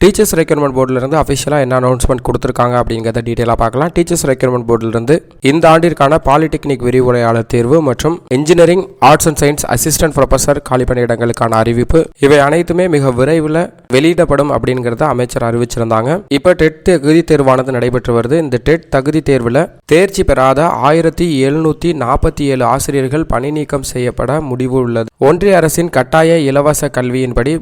Teachers recruitment போர்டிலிருந்து அஃபிஷியலாக என்ன announcement கொடுத்துருக்காங்க அப்படிங்கிறத டீட்டெயிலாக பார்க்கலாம். டீச்சர்ஸ் ரெக்ரூட்மெண்ட் போர்டிலிருந்து இந்த ஆண்டிற்கான பாலிடெக்னிக் விரிவுரையாளர் தேர்வு மற்றும் engineering arts and science assistant professor காலிப்பணியிடங்களுக்கான அறிவிப்பு இவை அனைத்துமே மிக விரைவில் வெளியிடப்படும் அப்படிங்கிறத அமைச்சர் அறிவிச்சிருந்தாங்க. இப்போ டெட் தகுதி தேர்வானது நடைபெற்று வருது. இந்த டெட் தகுதி தேர்வில் தேர்ச்சி பெறாத 1747 ஆசிரியர்கள் பணி நீக்கம் செய்யப்பட முடிவு உள்ளது. ஒன்றிய அரசின் கட்டாய இலவச கல்வியின்படி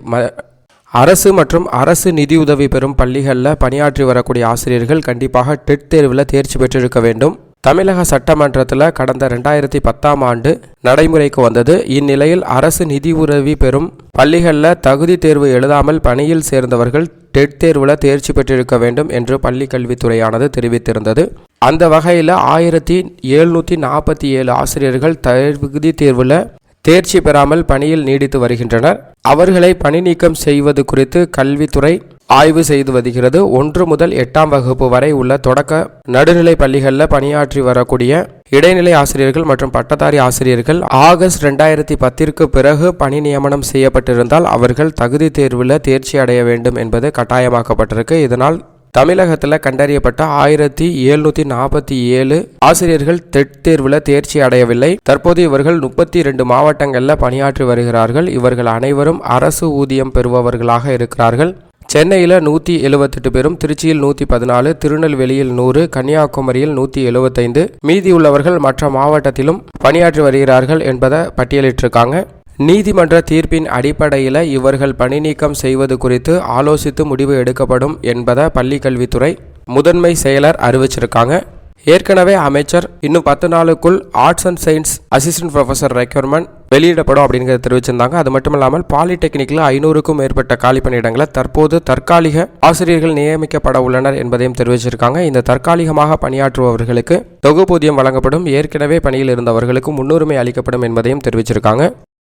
அரசு மற்றும் அரசு நிதியுதவி பெறும் பள்ளிகளில் பணியாற்றி வரக்கூடிய ஆசிரியர்கள் கண்டிப்பாக டெட் தேர்வில் தேர்ச்சி பெற்றிருக்க வேண்டும். தமிழக சட்டமன்றத்தில் கடந்த 2010ஆம் ஆண்டு நடைமுறைக்கு வந்தது. இந்நிலையில் அரசு நிதி உதவி பெறும் பள்ளிகளில் தகுதி தேர்வு எழுதாமல் பணியில் சேர்ந்தவர்கள் டெட் தேர்வில் தேர்ச்சி பெற்றிருக்க வேண்டும் என்று பள்ளி கல்வித்துறையானது தெரிவித்திருந்தது. அந்த வகையில் 1747 ஆசிரியர்கள் தகுதி தேர்வில் தேர்ச்சி பெறாமல் பணியில் நீடித்து வருகின்றனர். அவர்களை பணி நீக்கம் செய்வது குறித்து கல்வித்துறை ஆய்வு செய்து வருகிறது. 1 முதல் 8ஆம் வகுப்பு வரை உள்ள தொடக்க நடுநிலை பள்ளிகளில் பணியாற்றி வரக்கூடிய இடைநிலை ஆசிரியர்கள் மற்றும் பட்டதாரி ஆசிரியர்கள் ஆகஸ்ட் 2010ற்கு பிறகு பணி நியமனம் செய்யப்பட்டிருந்தால் அவர்கள் தகுதி தேர்வில் தேர்ச்சி அடைய வேண்டும் என்பது கட்டாயமாக்கப்பட்டிருக்கு. இதனால் தமிழகத்தில் கண்டறியப்பட்ட 1747 ஆசிரியர்கள் டெட் தேர்வில் தேர்ச்சி அடையவில்லை. தற்போது இவர்கள் 32 மாவட்டங்களில் பணியாற்றி வருகிறார்கள். இவர்கள் அனைவரும் அரசு ஊதியம் பெறுபவர்களாக இருக்கிறார்கள். சென்னையில் 178 பேரும், திருச்சியில் 114, திருநெல்வேலியில் 100, கன்னியாகுமரியில் 175, மீதியுள்ளவர்கள் மற்ற மாவட்டத்திலும் பணியாற்றி வருகிறார்கள் என்பதை பட்டியலிட்டிருக்காங்க. நீதிமன்ற தீர்ப்பின் அடிப்படையில் இவர்கள் பணி நீக்கம் செய்வது குறித்து ஆலோசித்து முடிவு எடுக்கப்படும் என்பதை பள்ளி கல்வித்துறை முதன்மை செயலர் அறிவிச்சிருக்காங்க. ஏற்கனவே அமைச்சர் இன்னும் 10 நாளுக்குள் arts and science assistant professor recruitment வெளியிடப்படும் அப்படிங்கிறத தெரிவிச்சிருந்தாங்க. அது மட்டும் இல்லாமல் பாலிடெக்னிக்கில் 500க்கும் மேற்பட்ட காலி பணியிடங்களை தற்போது தற்காலிக ஆசிரியர்கள் நியமிக்கப்பட உள்ளனர் என்பதையும் தெரிவிச்சிருக்காங்க. இந்த தற்காலிகமாக பணியாற்றுபவர்களுக்கு தொகுப்பூதியம் வழங்கப்படும். ஏற்கனவே பணியில் இருந்தவர்களுக்கு முன்னுரிமை அளிக்கப்படும் என்பதையும் தெரிவிச்சிருக்காங்க.